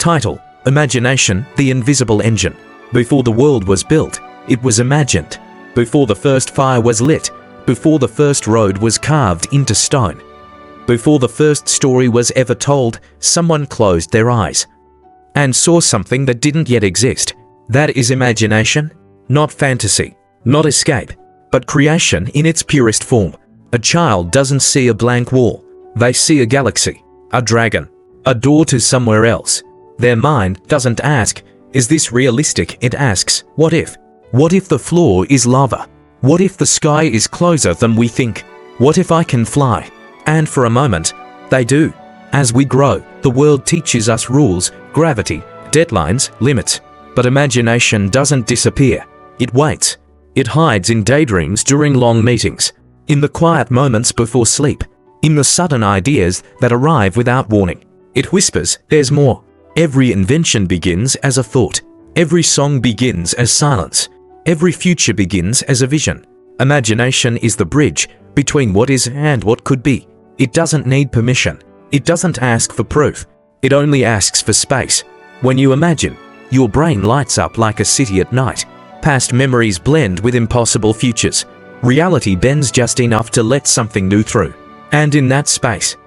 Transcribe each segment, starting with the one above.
Title: Imagination, the Invisible Engine. Before the world was built, it was imagined. Before the first fire was lit, before the first road was carved into stone, before the first story was ever told, someone closed their eyes and saw something that didn't yet exist. That is imagination, not fantasy, not escape, but creation in its purest form. A child doesn't see a blank wall. They see a galaxy, a dragon, a door to somewhere else. Their mind doesn't ask, is this realistic? It asks, what if? What if the floor is lava? What if the sky is closer than we think? What if I can fly? And for a moment, they do. As we grow, the world teaches us rules, gravity, deadlines, limits. But imagination doesn't disappear. It waits. It hides in daydreams during long meetings, in the quiet moments before sleep, in the sudden ideas that arrive without warning. It whispers, there's more. Every invention begins as a thought. Every song begins as silence. Every future begins as a vision. Imagination is the bridge between what is and what could be. It doesn't need permission. It doesn't ask for proof. It only asks for space. When you imagine, your brain lights up like a city at night. Past memories blend with impossible futures. Reality bends just enough to let something new through. And in that space,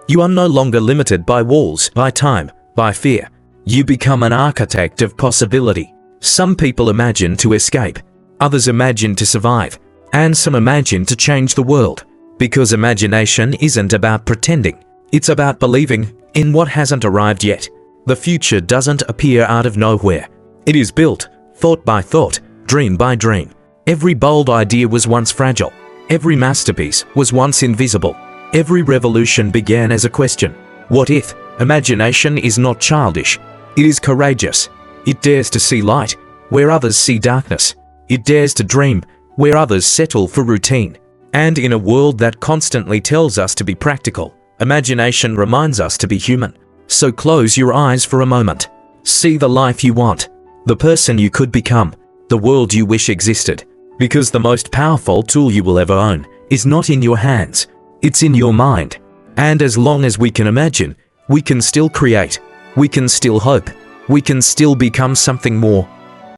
you are no longer limited by walls, by time, by fear. You become an architect of possibility. Some people imagine to escape, others imagine to survive, and some imagine to change the world. Because imagination isn't about pretending, it's about believing in what hasn't arrived yet. The future doesn't appear out of nowhere. It is built, thought by thought, dream by dream. Every bold idea was once fragile. Every masterpiece was once invisible. Every revolution began as a question. What if? Imagination is not childish. It is courageous. It dares to see light where others see darkness. It dares to dream where others settle for routine. And in a world that constantly tells us to be practical, imagination reminds us to be human. So close your eyes for a moment. See the life you want, the person you could become, the world you wish existed. Because the most powerful tool you will ever own is not in your hands, it's in your mind. And as long as we can imagine, we can still create, we can still hope, we can still become something more.